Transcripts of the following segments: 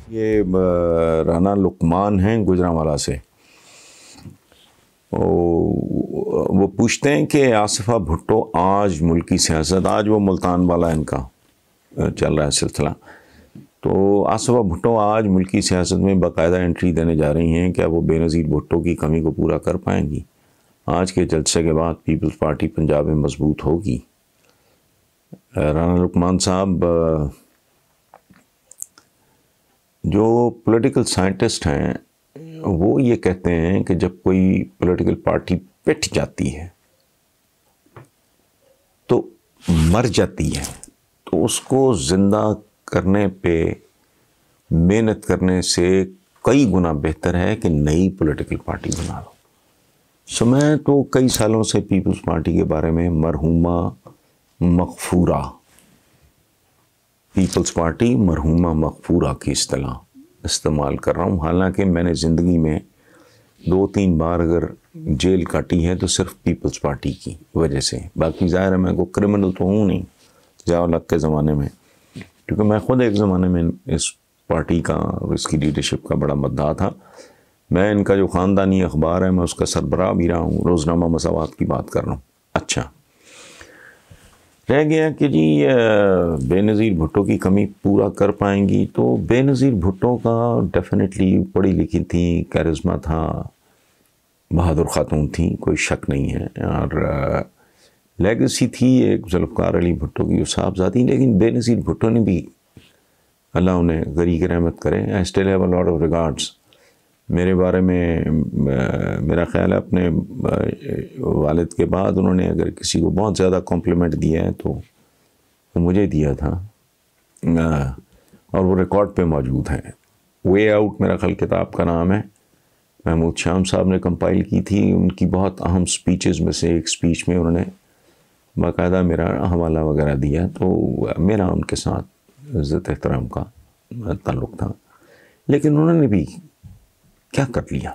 یہ رانا لقمان ہیں گجرانوالہ سے، وہ پوچھتے ہیں کہ آصفہ بھٹو آج ملکی سیاست، آج وہ ملتان والا ان کا چل رہا ہے سلسلہ، تو آصفہ بھٹو آج ملکی سیاست میں باقاعدہ انٹری دینے جا رہی ہیں، کیا وہ بے نظیر بھٹو کی کمی کو پورا کر پائیں گی؟ آج کے جلسے کے بعد پیپلز پارٹی پنجاب میں مضبوط ہوگی؟ رانا لقمان صاحب جو پولیٹیکل سائنٹسٹ ہیں وہ یہ کہتے ہیں کہ جب کوئی پولیٹیکل پارٹی پٹ جاتی ہے تو مر جاتی ہے تو اس کو زندہ کرنے پہ محنت کرنے سے کئی گنا بہتر ہے کہ نئی پولیٹیکل پارٹی بنا لو۔ میں تو کئی سالوں سے پیپلز پارٹی کے بارے میں مرحومہ مغفورہ، پیپلز پارٹی مرحومہ مغفورہ کی اصطلاح استعمال کر رہا ہوں، حالانکہ میں نے زندگی میں 2-3 بار اگر جیل کاٹی ہے تو صرف پیپلز پارٹی کی وجہ سے، باقی ظاہر ہے میں کو کرمنل تو ہوں نہیں ضیاء الحق کے زمانے میں، کیونکہ میں خود ایک زمانے میں اس پارٹی کا اور اس کی لیڈرشپ کا بڑا مداح تھا۔ میں ان کا جو خاندانی اخبار ہے میں اس کا سربراہ بھی رہا ہوں، روزنامہ مساوات کی بات کر رہا ہوں۔ اچھا رہ گیا کہ جی بے نظیر بھٹو کی کمی پورا کر پائیں گی، تو بے نظیر بھٹو کا ڈیفینیٹلی پڑھی لکھی تھی، کیرزما تھا، بہادر خاتون تھی، کوئی شک نہیں ہے، اور لیگسی تھی ایک ذوالفقار علی بھٹو کی صاحبزادی، لیکن بے نظیر بھٹو نے بھی، اللہ انہیں غریق رحمت کرے، I still have a lot of regards، میرے بارے میں میرا خیال ہے اپنے والد کے بعد انہوں نے اگر کسی کو بہت زیادہ کمپلیمنٹ دیا ہے تو وہ مجھے دیا تھا، اور وہ ریکارڈ پہ موجود ہے۔ وے آؤٹ میرا خیال کتاب کا نام ہے، محمود شام صاحب نے کمپائل کی تھی، ان کی بہت اہم سپیچز میں سے ایک سپیچ میں انہوں نے باقاعدہ میرا حوالہ وغیرہ دیا، تو میرا ان کے ساتھ عزت احترام کا تعلق تھا، لیکن انہوں نے بھی کیا کر لیا؟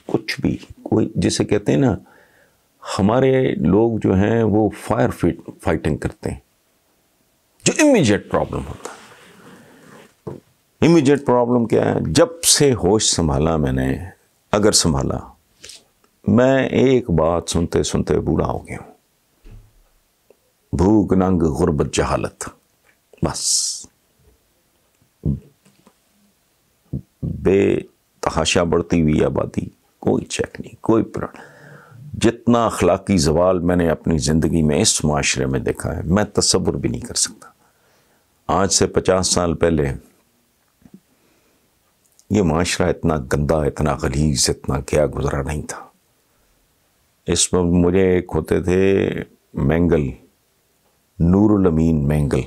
کچھ بھی، کوئی جسے کہتے ہیں نا، ہمارے لوگ جو ہیں وہ فائر فائٹنگ کرتے ہیں، جو امیجیٹ پرابلم ہوتا ہے۔ امیجیٹ پرابلم کیا ہے؟ جب سے ہوش سنبھالا میں نے، اگر سنبھالا، میں ایک بات سنتے سنتے بوڑھا ہو گیا ہوں، بھوک ننگ غربت جہالت، بس بے تحاشا بڑھتی ہوئی آبادی، کوئی چیک نہیں، کوئی جتنا اخلاقی زوال میں نے اپنی زندگی میں اس معاشرے میں دیکھا ہے میں تصور بھی نہیں کر سکتا۔ آج سے 50 سال پہلے یہ معاشرہ اتنا گندا، اتنا غلیظ، اتنا کیا گزرا نہیں تھا۔ اس میں مجھے ایک ہوتے تھے مینگل، نور الامین مینگل،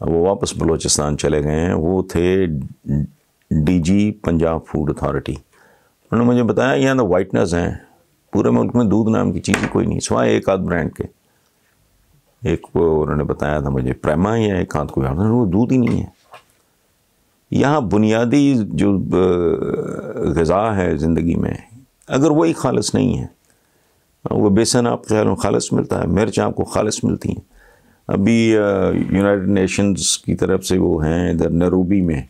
وہ واپس بلوچستان چلے گئے ہیں، وہ تھے D G Punjab food authority. انہوں نے مجھے بتایا یہاں تو وائٹنرز ہیں، پورے ملک میں دودھ نام کی چیز کوئی نہیں سوائے ایک آدھ برانڈ کے، ایک وہ انہوں نے بتایا تھا مجھے پریما یا ایک آدھ کوئی اور، وہ دودھ ہی نہیں ہے۔ یہاں بنیادی جو غذا ہے زندگی میں، اگر وہی خالص نہیں ہے، وہ بیسن آپ کے خیال میں خالص ملتا ہے، مرچ آپ کو خالص ملتی ہیں۔ ابھی یونائٹڈ نیشنز کی طرف سے وہ ہیں ادھر نیروبی میں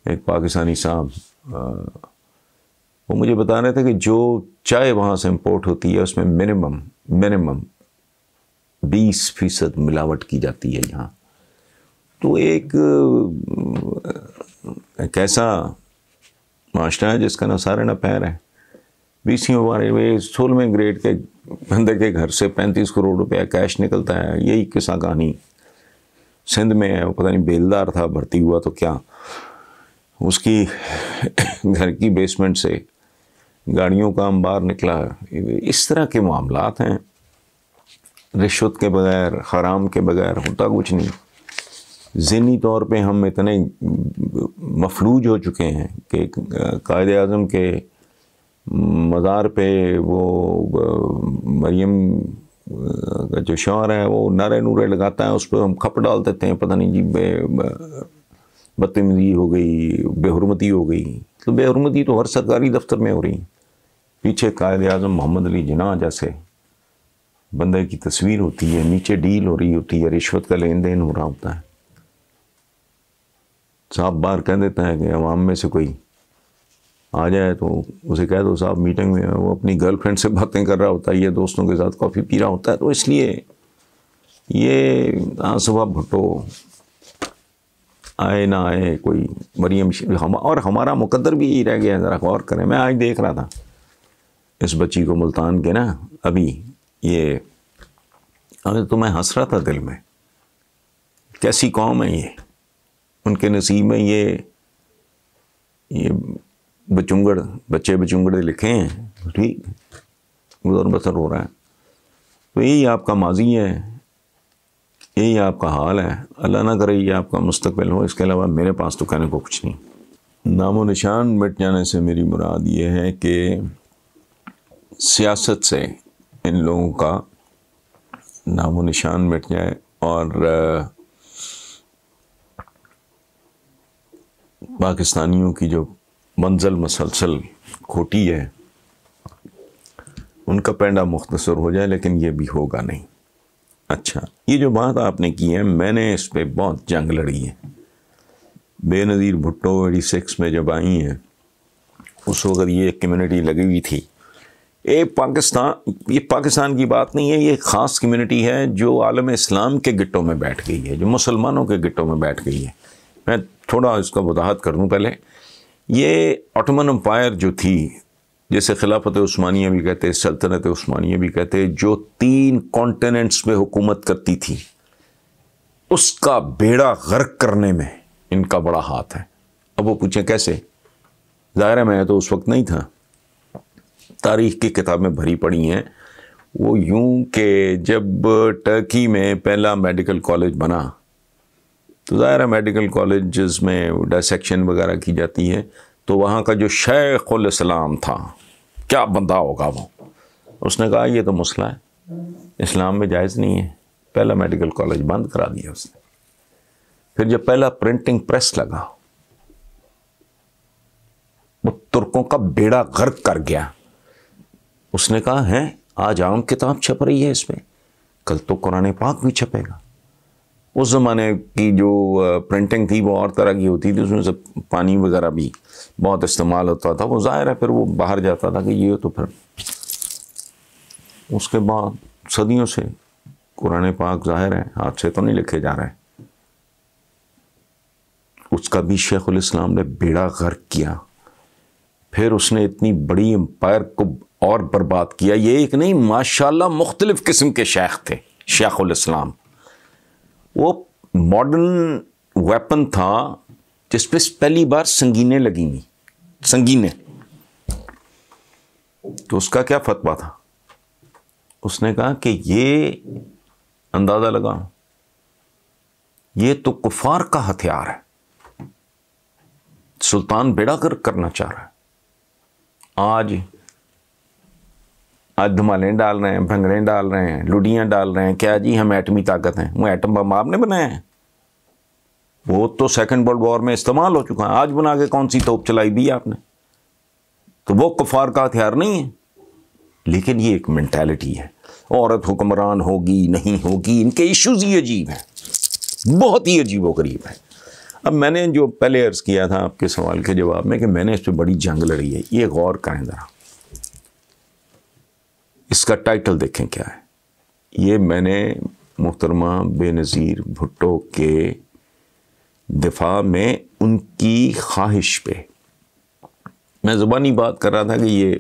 ایک پاکستانی صاحب، وہ مجھے بتا رہے تھے کہ جو چائے وہاں سے امپورٹ ہوتی ہے اس میں منیمم 20% ملاوٹ کی جاتی ہے یہاں۔ تو ایک ایسا معاشرہ ہے جس کا نہ سارے نہ پیر ہے۔ 16ویں گریڈ کے بندے کے گھر سے 35 کروڑ روپیہ کیش نکلتا ہے، یہی قصہ کہانی سندھ میں ہے، وہ پتہ نہیں بیلدار تھا، بھرتی ہوا تو کیا، اس کی گھر کی بیسمنٹ سے گاڑیوں کا انبار نکلا۔ اس طرح کے معاملات ہیں، رشوت کے بغیر، حرام کے بغیر ہوتا کچھ نہیں۔ ذہنی طور پہ ہم اتنے مفلوج ہو چکے ہیں کہ قائد اعظم کے مزار پہ وہ مریم کا جو شوہر ہے وہ نعرے نورے لگاتا ہے، اس پہ ہم کھپ ڈال دیتے ہیں، پتہ نہیں جی بدتمیزی ہو گئی، بے حرمتی ہو گئی۔ تو بے حرمتی تو ہر سرکاری دفتر میں ہو رہی ہے، پیچھے قائد اعظم محمد علی جناح جیسے بندے کی تصویر ہوتی ہے، نیچے ڈیل ہو رہی ہوتی ہے، رشوت کا لین دین ہو رہا ہوتا ہے۔ صاحب باہر کہہ دیتا ہے کہ عوام میں سے کوئی آ جائے تو اسے کہہ دو صاحب میٹنگ میں وہ اپنی گرل فرینڈ سے باتیں کر رہا ہوتا ہے، یہ دوستوں کے ساتھ کافی پی رہا ہوتا ہے. تو اس لیے یہ آصفہ بھٹو آئے نہ آئے کوئی مریم اور ہمارا مقدر بھی یہی رہ گیا ہے. ذرا غور کریں، میں آج دیکھ رہا تھا اس بچی کو ملتان کے نا، ابھی یہ تو میں ہنس رہا تھا دل میں، کیسی قوم ہے یہ، ان کے نصیب میں یہ بچے بچونگڑے لکھے ہیں، ٹھیک گزر بسر ہو رہا ہے. تو یہی آپ کا ماضی ہے، یہی آپ کا حال ہے. اللہ نہ کرے یہ آپ کا مستقبل ہو. اس کے علاوہ میرے پاس تو کہنے کو کچھ نہیں. نام و نشان مٹ جانے سے میری مراد یہ ہے کہ سیاست سے ان لوگوں کا نام و نشان مٹ جائے اور پاکستانیوں کی جو منزل مسلسل کھوٹی ہے ان کا پینڈا مختصر ہو جائے، لیکن یہ بھی ہوگا نہیں. اچھا، یہ جو بات آپ نے کی ہے، میں نے اس پہ بہت جنگ لڑی ہے. بے نظیر بھٹو 86 میں جب آئی ہیں، اس وقت یہ ایک کمیونٹی لگی ہوئی تھی. یہ پاکستان کی بات نہیں ہے، یہ ایک خاص کمیونٹی ہے جو عالم اسلام کے گٹوں میں بیٹھ گئی ہے، جو مسلمانوں کے گٹوں میں بیٹھ گئی ہے. میں تھوڑا اس کا وضاحت کر دوں پہلے. یہ آٹومن امپائر جو تھی، جیسے خلافت عثمانیہ بھی کہتے، سلطنت عثمانیہ بھی کہتے، جو 3 کانٹیننٹس پہ حکومت کرتی تھی، اس کا بیڑا غرق کرنے میں ان کا بڑا ہاتھ ہے. اب وہ پوچھیں کیسے؟ ظاہر ہے میں تو اس وقت نہیں تھا، تاریخ کی کتابیں بھری پڑی ہیں. وہ یوں کہ جب ٹرکی میں پہلا میڈیکل کالج بنا تو ظاہر ہے میڈیکل کالجز میں ڈائسیکشن وغیرہ کی جاتی ہے، تو وہاں کا جو شیخ الاسلام تھا، کیا بندہ ہوگا وہ، اس نے کہا یہ تو مسئلہ ہے، اسلام میں جائز نہیں ہے. پہلا میڈیکل کالج بند کرا دیا اس نے. پھر جب پہلا پرنٹنگ پریس لگا، وہ ترکوں کا بیڑا غرق کر گیا. اس نے کہا ہے آج عام کتاب چھپ رہی ہے اس پہ، کل تو قرآن پاک بھی چھپے گا. اس زمانے کی جو پرنٹنگ تھی وہ اور طرح کی ہوتی تھی، اس میں سے پانی وغیرہ بھی بہت استعمال ہوتا تھا. وہ ظاہر ہے پھر وہ باہر جاتا تھا کہ یہ تو پھر اس کے بعد صدیوں سے قرآن پاک ظاہر ہے ہاتھ سے تو نہیں لکھے جا رہے. اس کا بھی شیخ الاسلام نے بیڑا غرق کیا. پھر اس نے اتنی بڑی امپائر کو اور برباد کیا. یہ ایک نہیں، ماشاءاللہ مختلف قسم کے شیخ تھے شیخ الاسلام. وہ ماڈرن ویپن تھا جس پہ پہلی بار سنگینیں لگی ہوئی، سنگینیں. تو اس کا کیا فتویٰ تھا؟ اس نے کہا کہ یہ اندازہ لگا، یہ تو کفار کا ہتھیار ہے، سلطان بیڑا غرق کرنا چاہ رہا ہے. آج دھمالیں ڈال رہے ہیں، بھنگڑیں ڈال رہے ہیں، لڈیاں ڈال رہے ہیں، کیا جی ہم ایٹمی طاقت ہیں. وہ ایٹم بم آپ نے بنایا ہے، وہ تو سیکنڈ ورلڈ وار میں استعمال ہو چکا ہے. آج بنا کے کون سی توپ چلائی دی آپ نے؟ تو وہ کفار کا ہتھیار نہیں ہے. لیکن یہ ایک مینٹیلٹی ہے، عورت حکمران ہوگی نہیں ہوگی، ان کے ایشوز ہی عجیب ہیں، بہت ہی عجیب و غریب ہیں. اب میں نے جو پہلے عرض کیا تھا آپ کے سوال کے جواب میں کہ میں نے اس پہ بڑی جنگ لڑی ہے، یہ غور کریں ذرا. اس کا ٹائٹل دیکھیں کیا ہے. یہ میں نے محترمہ بے نظیر بھٹو کے دفاع میں ان کی خواہش پہ میں زبانی بات کر رہا تھا کہ یہ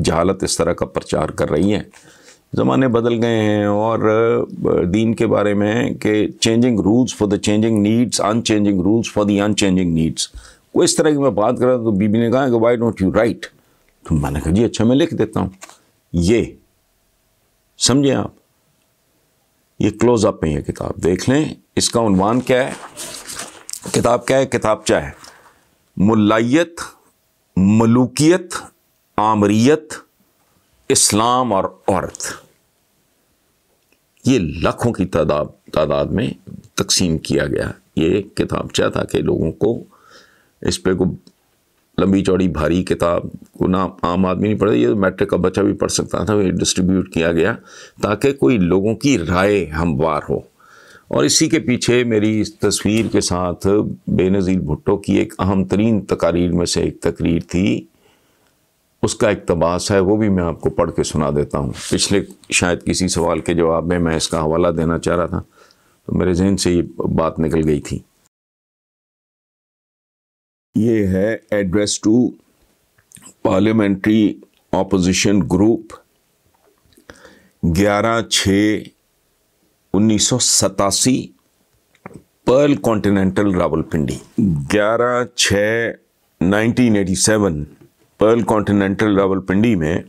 جہالت اس طرح کا پرچار کر رہی ہے. زمانے بدل گئے ہیں اور دین کے بارے میں کہ changing rules for the changing needs, unchanging rules for the unchanging needs. کوئی اس طرح کی میں بات کر رہا تھا تو بی بی نے کہا کہ وائی ڈونٹ یو رائٹ. تو میں نے کہا جی اچھا میں لکھ دیتا ہوں. یہ سمجھیں آپ، یہ کلوز اپ میں یہ کتاب دیکھ لیں. اس کا عنوان کیا ہے؟ کتاب کیا ہے؟ کتاب کیا ہے؟ ملائیت، ملوکیت، آمریت، اسلام اور عورت. یہ لاکھوں کی تعداد میں تقسیم کیا گیا. یہ کتاب چاہتا کہ لوگوں کو اس پہ کوئی لمبی چوڑی بھاری کتاب کو نہ عام آدمی نہیں پڑھے، یہ میٹرک کا بچہ بھی پڑھ سکتا تھا. یہ ڈسٹریبیوٹ کیا گیا تاکہ کوئی لوگوں کی رائے ہموار ہو. اور اسی کے پیچھے میری اس تصویر کے ساتھ بے نظیر بھٹو کی ایک اہم ترین تقاریر میں سے ایک تقریر تھی، اس کا اقتباس ہے، وہ بھی میں آپ کو پڑھ کے سنا دیتا ہوں۔ پچھلے شاید کسی سوال کے جواب میں اس کا حوالہ دینا چاہ رہا تھا، تو میرے ذہن سے یہ بات نکل گئی تھی۔ یہ ہے address to parliamentary opposition group, 11/6/1987، Pearl Continental Rawalpindi. 11/6/1987 Pearl Continental Rawalpindi میں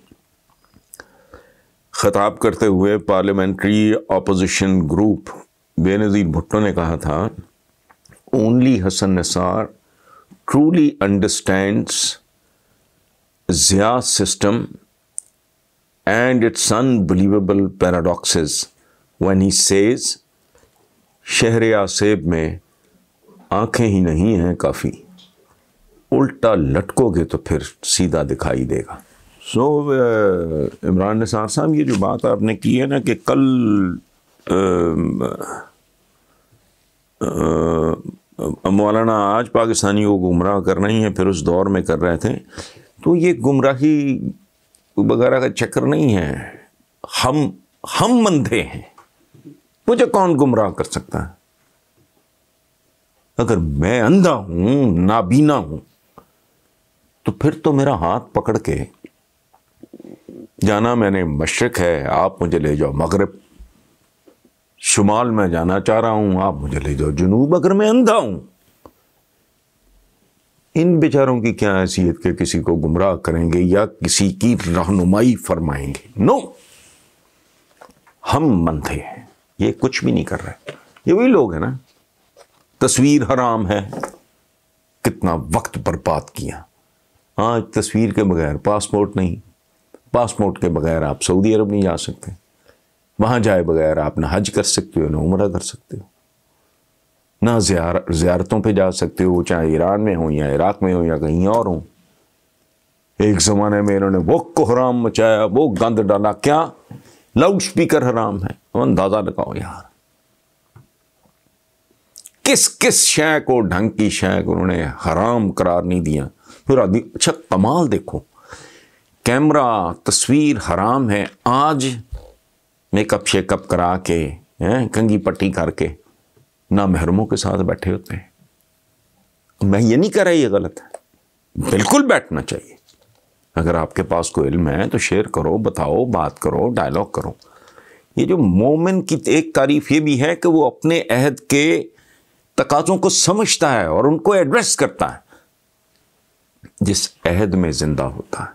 خطاب کرتے ہوئے پارلیمنٹری اپوزیشن گروپ بے نظیر بھٹو نے کہا تھا، only Hasan Nisar truly understands Zia's system and its unbelievable paradoxes when he says شہر آصیب میں آنکھیں ہی نہیں ہیں کافی، الٹا لٹکو گے تو پھر سیدھا دکھائی دے گا۔ عمران نثار صاحب، یہ جو بات آپ نے کی ہے نا کہ کل مولانا آج پاکستانیوں کو گمراہ کرنا ہی ہے، پھر اس دور میں کر رہے تھے، تو یہ گمراہی وغیرہ کا چکر نہیں ہے۔ ہم اندھے ہیں، مجھے کون گمراہ کر سکتا ہے؟ اگر میں اندھا ہوں، نابینا ہوں، تو پھر تو میرا ہاتھ پکڑ کے جانا میں نے مشرق ہے، آپ مجھے لے جاؤ مغرب، شمال میں جانا چاہ رہا ہوں، آپ مجھے لے جاؤ جنوب، اگر میں اندھا ہوں۔ ان بیچاروں کی کیا حیثیت کہ کسی کو گمراہ کریں گے یا کسی کی رہنمائی فرمائیں گے؟ نو، ہم اندھے ہیں، یہ کچھ بھی نہیں کر رہے۔ یہ وہی لوگ ہیں نا، تصویر حرام ہے، کتنا وقت برباد کیا۔ آج تصویر کے بغیر پاسپورٹ نہیں، پاسپورٹ کے بغیر آپ سعودی عرب نہیں جا سکتے، وہاں جائے بغیر آپ نہ حج کر سکتے ہو، نہ عمرہ کر سکتے ہو، نہ زیارتوں پہ جا سکتے ہو، چاہے ایران میں ہوں یا عراق میں ہوں یا کہیں اور ہوں۔ ایک زمانے میں انہوں نے وہ کوحرام مچایا، وہ گند ڈالا، کیا لاؤڈ سپیکر حرام ہے؟ اندازہ لگاؤ یار، کس شے کو، ڈھنگ کی شے کو انہوں نے حرام قرار نہیں دیا۔ پھر آدمی، اچھا کمال دیکھو، کیمرہ تصویر حرام ہے، آج میک اپ شیک اپ کرا کے، کنگھی پٹی کر کے نامحرموں کے ساتھ بیٹھے ہوتے ہیں۔ میں یہ نہیں کہہ رہا یہ غلط ہے، بالکل بیٹھنا چاہیے۔ اگر آپ کے پاس کوئی علم ہے تو شیئر کرو، بتاؤ، بات کرو، ڈائلاگ کرو۔ یہ جو مومن کی ایک تعریف یہ بھی ہے کہ وہ اپنے عہد کے تقاضوں کو سمجھتا ہے اور ان کو ایڈریس کرتا ہے، جس عہد میں زندہ ہوتا ہے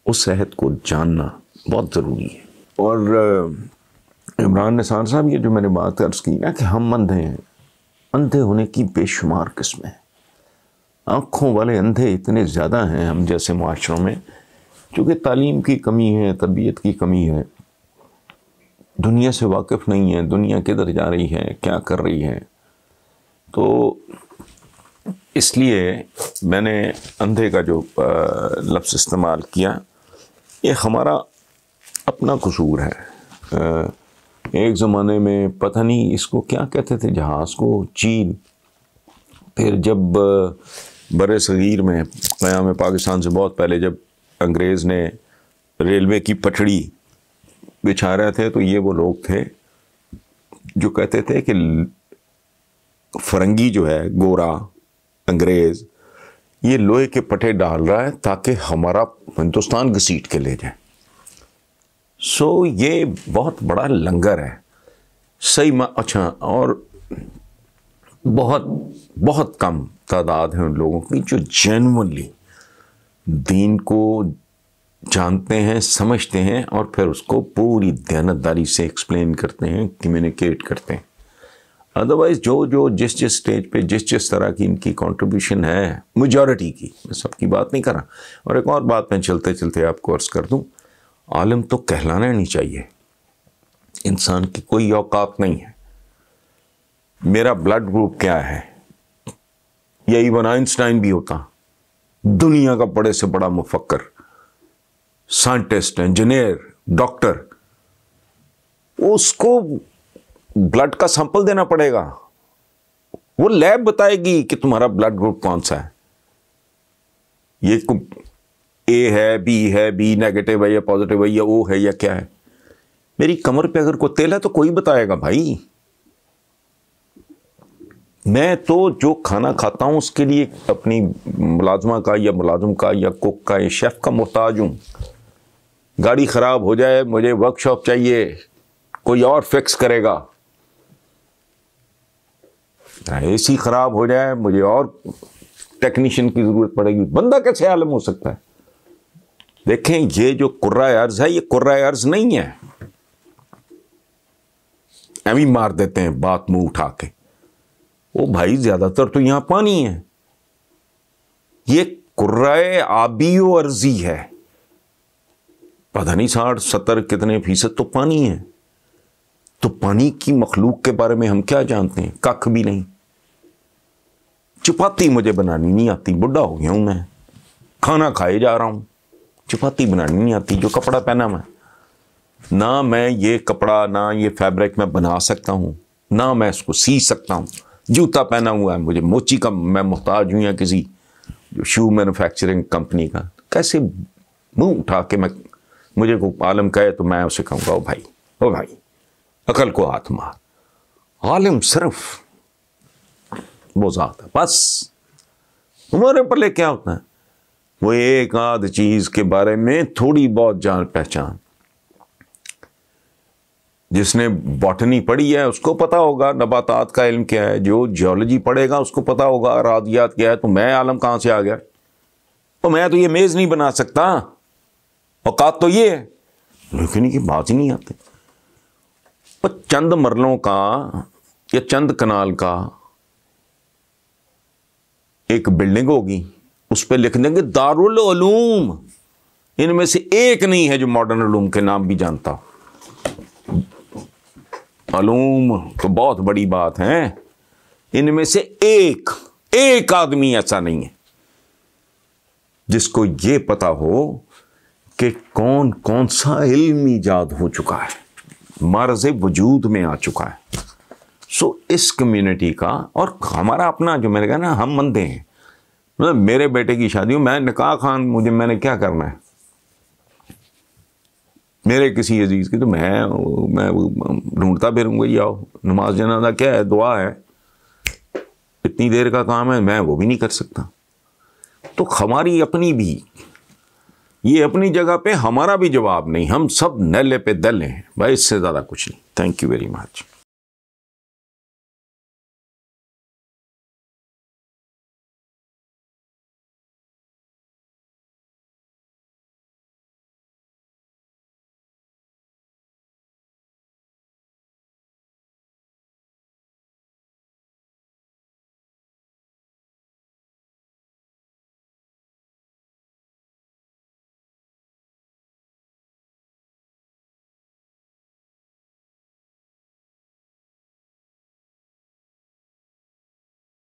اس عہد کو جاننا بہت ضروری ہے۔ اور عمران نثار صاحب، یہ جو میں نے بات عرض کی نا کہ ہم اندھے ہیں، اندھے ہونے کی بے شمار قسمیں ہیں۔ آنکھوں والے اندھے اتنے زیادہ ہیں ہم جیسے معاشروں میں، چونکہ تعلیم کی کمی ہے، تربیت کی کمی ہے، دنیا سے واقف نہیں ہے، دنیا کدھر جا رہی ہے، کیا کر رہی ہے۔ تو اس لیے میں نے اندھے کا جو لفظ استعمال کیا، یہ ہمارا اپنا قصور ہے۔ ایک زمانے میں پتہ نہیں اس کو کیا کہتے تھے، جہاز کو، چیل۔ پھر جب بر صغیر میں قیام پاکستان سے بہت پہلے جب انگریز نے ریلوے کی پٹڑی بچھا رہے تھے، تو یہ وہ لوگ تھے جو کہتے تھے کہ فرنگی جو ہے، گورا انگریز، یہ لوہے کے پٹے ڈال رہا ہے تاکہ ہمارا ہندوستان گھسیٹ کے لے جائے۔ سو یہ بہت بڑا لنگر ہے، صحیح۔ اچھا، اور بہت بہت کم تعداد ہے ان لوگوں کی جو جینوئنلی دین کو جانتے ہیں، سمجھتے ہیں، اور پھر اس کو پوری دیانتداری سے ایکسپلین کرتے ہیں، کمیونیکیٹ کرتے ہیں۔ ادروائز جو جس سٹیج پہ جس طرح کی ان کی کنٹریبیوشن ہے، میجورٹی کی، میں سب کی بات نہیں کر رہا۔ اور ایک اور بات میں چلتے چلتے آپ کو عرض کر دوں، عالم تو کہلانا نہیں چاہیے، انسان کی کوئی اوقات نہیں ہے۔ میرا بلڈ گروپ کیا ہے، یا ایون آئنسٹائن بھی ہوتا، دنیا کا بڑے سے بڑا مفکر، سائنٹسٹ، انجینئر، ڈاکٹر، اس کو بلڈ کا سیمپل دینا پڑے گا، وہ لیب بتائے گی کہ تمہارا بلڈ گروپ کون سا ہے، یہ اے ہے، بی ہے، بی نیگیٹو ہے یا پازیٹیو ہے یا او ہے یا کیا ہے. میری کمر پہ اگر کوئی تیل ہے تو کوئی بتائے گا بھائی. میں تو جو کھانا کھاتا ہوں اس کے لیے اپنی ملازمہ کا یا ملازم کا یا کوک کا یا شیف کا محتاج ہوں. گاڑی خراب ہو جائے مجھے ورک شاپ چاہیے، کوئی اور فکس کرے گا. اے سی خراب ہو جائے مجھے اور ٹیکنیشین کی ضرورت پڑے گی. بندہ کیسے عالم ہو سکتا ہے؟ دیکھیں یہ جو کرۂ ارض ہے یہ کرۂ ارض نہیں ہے، ایویں مار دیتے ہیں بات منہ اٹھا کے. وہ بھائی زیادہ تر تو یہاں پانی ہے، یہ کرۂ آبی و ارضی ہے. پتہ نہیں 60-70 کتنے فیصد تو پانی ہے. تو پانی کی مخلوق کے بارے میں ہم کیا جانتے ہیں؟ ککھ بھی نہیں. چپاتی مجھے بنانی نہیں آتی، بڈھا ہو گیا ہوں میں، کھانا کھائے جا رہا ہوں، چپاتی بنانی نہیں آتی. جو کپڑا پہنا نہ میں یہ کپڑا نہ یہ فیبرک میں بنا سکتا ہوں، نہ میں اس کو سی سکتا ہوں. جوتا پہنا ہوا ہے مجھے موچی کا، میں محتاج ہوں یا کسی جو شو مینوفیکچرنگ کمپنی کا. کیسے منہ اٹھا کے مجھے کو عالم کہے تو میں اسے کہوں گا او بھائی عقل کو ہاتھ مار. عالم صرف وہ ذات ہے بس. ہمارے پلے کیا ہوتا ہے؟ وہ ایک آدھ چیز کے بارے میں تھوڑی بہت جان پہچان. جس نے باٹنی پڑھی ہے اس کو پتا ہوگا نباتات کا علم کیا ہے، جو جیولوجی پڑھے گا اس کو پتا ہوگا رادیات کیا ہے. تو میں عالم کہاں سے آ گیا؟ تو میں تو یہ میز نہیں بنا سکتا، اوقات تو یہ ہے، لیکن یہ بات ہی نہیں آتی. چند مرلوں کا یا چند کنال کا ایک بلڈنگ ہوگی، اس پہ لکھ دیں گے دارالعلوم. ان میں سے ایک نہیں ہے جو ماڈرن علوم کے نام بھی جانتا ہو. علوم تو بہت بڑی بات ہے، ان میں سے ایک آدمی ایسا نہیں ہے جس کو یہ پتا ہو کہ کون سا علم ایجاد ہو چکا ہے، مرز وجود میں آ چکا ہے. سو اس کمیونٹی کا اور ہمارا اپنا جو میں نے کہا نا ہم مندے ہیں. مطلب میرے بیٹے کی شادی میں نکاح خان میں نے کیا کرنا ہے؟ میرے کسی عزیز کی تو میں ڈھونڈتا پھروں گا. یا نماز جنازہ کیا ہے؟ دعا ہے. اتنی دیر کا کام ہے میں وہ بھی نہیں کر سکتا. تو ہماری اپنی بھی یہ اپنی جگہ پہ ہمارا بھی جواب نہیں. ہم سب نیلے پہ دلے ہیں بھائی، اس سے زیادہ کچھ نہیں. Thank you very much.